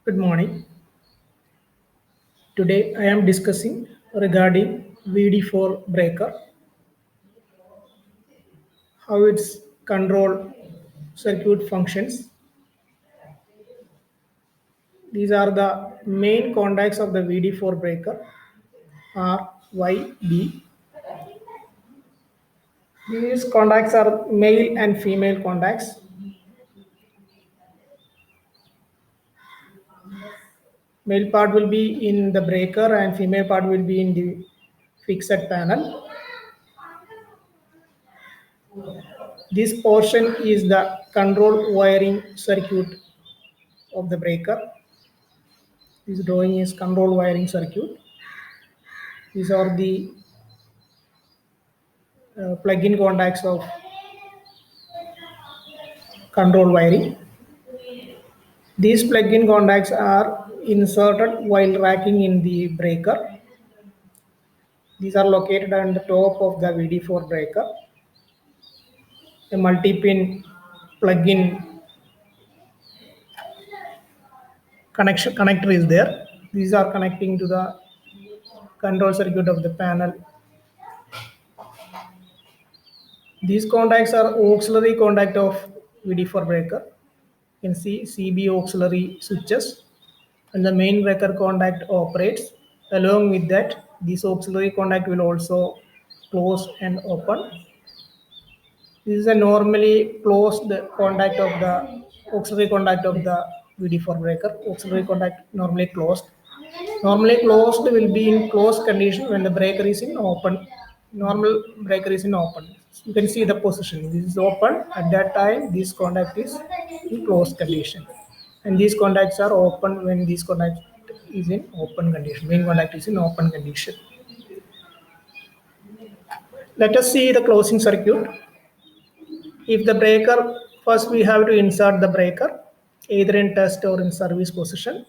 Good morning. Today I am discussing regarding VD4 breaker, how its control circuit functions. These are the main contacts of the VD4 breaker R, Y, B. These contacts are male and female contacts. Male part will be in the breaker and female part will be in the fixed panel. This portion is the control wiring circuit of the breaker. This drawing is control wiring circuit. These are the plug-in contacts of control wiring. These plug-in contacts are inserted while racking in the breaker. These are located on the top of the VD4 breaker. A multi-pin plug-in connector is there. These are connecting to the control circuit of the panel. These contacts are auxiliary contact of VD4 breaker. You can see CB auxiliary switches and the main breaker contact operates. Along with that, this auxiliary contact will also close and open. This is a normally closed contact of the auxiliary contact of the VD4 breaker. Auxiliary contact normally closed. Normally closed will be in closed condition when the breaker is in open. Normal breaker is in open. You can see the position. This is open. At that time, this contact is in closed condition. And these contacts are open when this contact is in open condition. Main contact is in open condition. Let us see the closing circuit. If the breaker, first we have to insert the breaker either in test or in service position.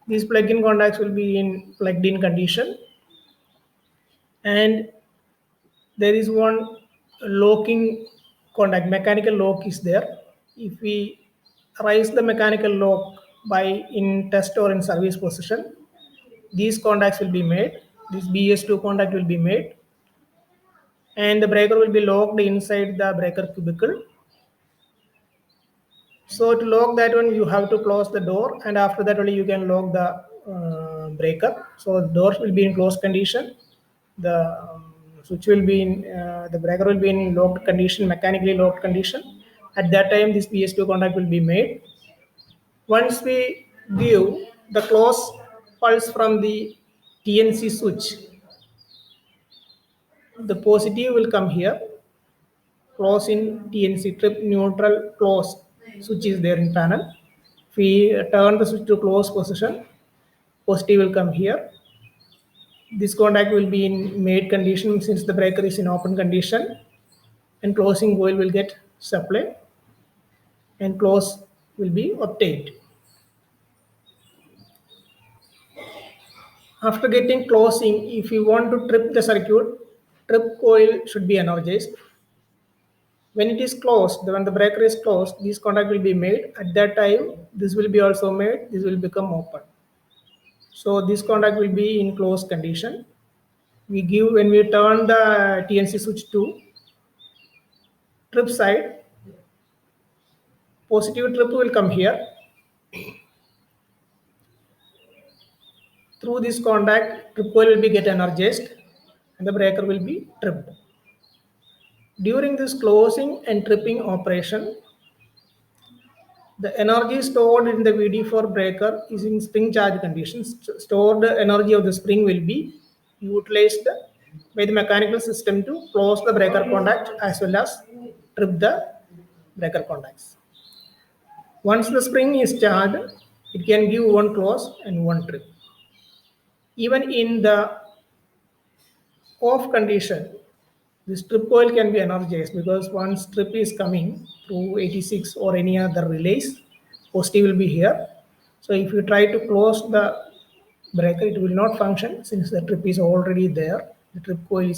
These plug-in contacts will be in plugged-in condition, and there is one locking contact, mechanical lock is there. If we raise the mechanical lock by in test or in service position, these contacts will be made. This BS2 contact will be made, and the breaker will be locked inside the breaker cubicle. So to lock that one, you have to close the door, and after that only you can lock the breaker. So the doors will be in closed condition. The switch will be in the breaker will be in locked condition, mechanically locked condition. At that time, this PS2 contact will be made. Once we give the close pulse from the TNC switch, the positive will come here. Close in TNC, trip neutral close switch is there in panel. If we turn the switch to close position, positive will come here. This contact will be in made condition since the breaker is in open condition, and closing coil will get supplied and close will be obtained. After getting closing, if you want to trip the circuit, trip coil should be energized. When it is closed, when the breaker is closed, this contact will be made. At that time, this will be also made. This will become open. So this contact will be in closed condition. We give when we turn the TNC switch to trip side, positive trip will come here. Through this contact, trip coil will be get energized and the breaker will be tripped. During this closing and tripping operation, the energy stored in the VD4 breaker is in spring charge conditions. Stored energy of the spring will be utilized by the mechanical system to close the breaker contact as well as trip the breaker contacts. Once the spring is charged, it can give one close and one trip. Even in the off condition, this trip coil can be energized because once trip is coming through 86 or any other relays, positive will be here. So if you try to close the breaker, it will not function since the trip is already there. The trip coil is